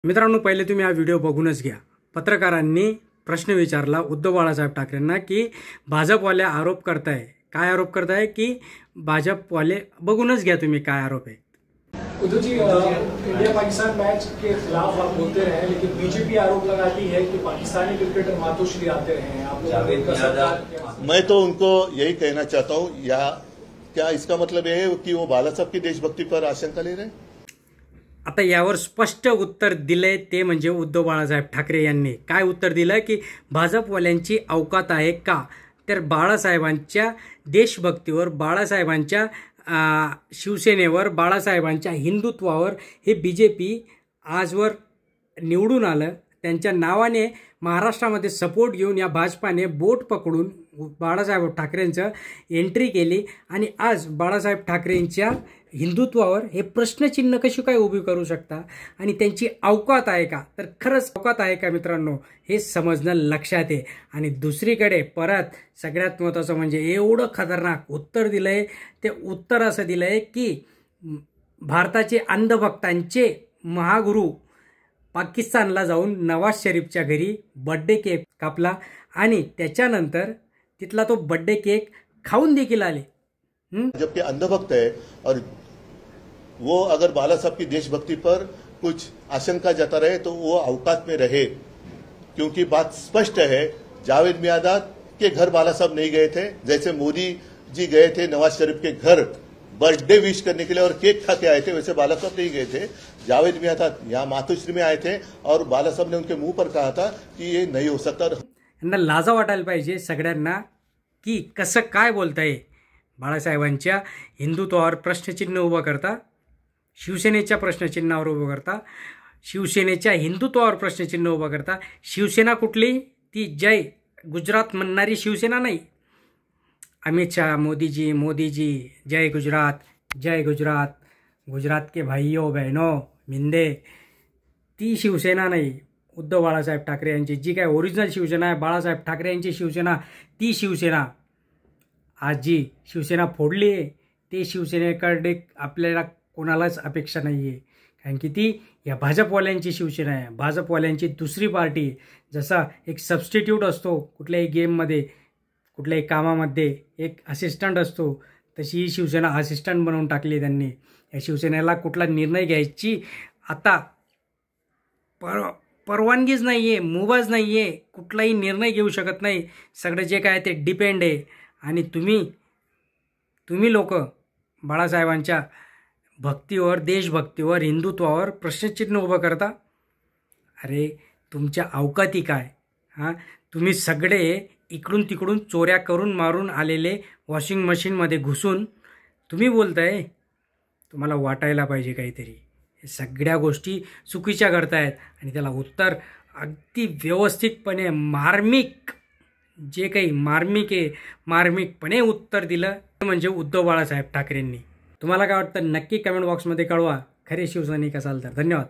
मित्रांनो, पहिले तुम्ही हा व्हिडिओ बघूनच घ्या। पत्रकारांनी प्रश्न विचारला उद्धव बाळासाहेब ठाकरेंना की भाजपवाले आरोप करताय, काय आरोप करताय की भाजपवाले, बघूनच घ्या तुम्ही काय आरोप आहे। उद्धव जी, इंडिया पाकिस्तान मैच के खिलाफ आप बोलते रहे, लेकिन बीजेपी आरोप लगाती है कि पाकिस्तानी क्रिकेटर मातोश्री आते रहे हैं। मैं तो उनको यही कहना चाहता हूं, या क्या इसका मतलब यह है कि वो बाला साहब की देशभक्ति पर आशंका ले रहे हैं? आता यावर स्पष्ट उत्तर दिलंय ते म्हणजे उद्धव बाळासाहेब ठाकरे यांनी काय उत्तर दिलं की भाजपवाल्यांची अवकात आहे का, तर बाळासाहेबांच्या देशभक्तीवर, बाळासाहेबांच्या शिवसेनेवर, बाळासाहेबांच्या हिंदुत्वावर हे बीजेपी आजवर निवडून आलं। त्यांच्या नावाने महाराष्ट्रामध्ये सपोर्ट घेऊन या भाजपाने बोट पकडून बाळासाहेब ठाकरेंचं एंट्री केली आणि आज बाळासाहेब ठाकरेंच्या हिंदुत्वावर हे प्रश्नचिन्ह कशी काय उभी करू शकता आणि त्यांची अवकात आहे का, तर खरंच अवकात आहे का मित्रांनो, हे समजणं लक्षात आहे। आणि दुसरीकडे परत सगळ्यात महत्त्वाचं म्हणजे एवढं खतरनाक उत्तर दिलंय, ते उत्तर असं दिलंय की भारताचे अंधभक्तांचे महागुरू पाकिस्तानला जाऊन नवाज शरीफच्या घरी बर्थडे केक कापला आणि त्याच्यानंतर तिथला तो बर्थडे केक खाऊन देखील आले। जबकि अंधभक्त है और वो अगर बाला साहब की देशभक्ति पर कुछ आशंका जता रहे तो वो औकात में रहे, क्योंकि बात स्पष्ट है। जावेद मियादाद के घर बाला साहब नहीं गए थे, जैसे मोदी जी गए थे नवाज शरीफ के घर बर्थडे विश करने के लिए और केक खा के आए थे, वैसे बाला साहब नहीं गए थे। जावेद मियादाद यहाँ मातोश्री में आए थे और बाला साहब ने उनके मुंह पर कहा था कि ये नहीं हो सकता। यांना लाजा वाटायला पाहिजे सगळ्यांना की कसं काय बोलताय। बाळासाहेबांच्या हिंदुत्वावर प्रश्नचिन्ह उभं करता, शिवसेनेच्या प्रश्नचिन्हावर उभं करता, शिवसेनेच्या हिंदुत्वावर प्रश्नचिन्ह उभं करता। शिवसेना कुठली, ती जय गुजरात म्हणणारी शिवसेना नाही। अमित शाह, मोदी जी जय गुजरात, जय गुजरात, गुजरात के भाइयों बहनों मिंदे, ती शिवसेना नाही। उद्धव बाळासाहेब ठाकरे यांची जी काय ओरिजिनल शिवसेना आहे, बाळासाहेब ठाकरे यांची शिवसेना, ती शिवसेना आज जी शिवसेना फोडली आहे, ते शिवसेनेकडे आपल्याला कोणालाच अपेक्षा नाही आहे, कारण की ती या भाजपवाल्यांची शिवसेना आहे। भाजपवाल्यांची दुसरी पार्टी, जसा एक सबस्टिट्यूट असतो कुठल्याही गेममध्ये, कुठल्याही कामामध्ये एक असिस्टंट असतो, तशी ही शिवसेना असिस्टंट बनवून टाकली त्यांनी। या शिवसेनेला कुठला निर्णय घ्यायची आता परवानगीच नाही आहे, मुभाच नाही आहे, कुठलाही निर्णय घेऊ शकत नाही। सगळं जे काय ते डिपेंड आहे। आणि तुम्ही लोक बाळासाहेबांच्या भक्तीवर, देशभक्तीवर, हिंदुत्वावर प्रश्नचिन्ह उभं करता। अरे तुमच्या अवकाती काय? तुम्ही सगळे इकडून तिकडून चोऱ्या करून मारून आलेले वॉशिंग मशीनमध्ये घुसून तुम्ही बोलताय, तुम्हाला वाटायला पाहिजे काहीतरी। हे सगळ्या गोष्टी चुकीच्या करतायत आणि त्याला उत्तर अगदी व्यवस्थितपणे मार्मिक, जे काही मार्मिक आहे, मार्मिकपणे उत्तर दिलं म्हणजे उद्धव बाळासाहेब ठाकरेंनी। तुम्हाला काय वाटतं नक्की कमेंट बॉक्समध्ये कळवा। खरे शिवसैनिक असाल तर धन्यवाद।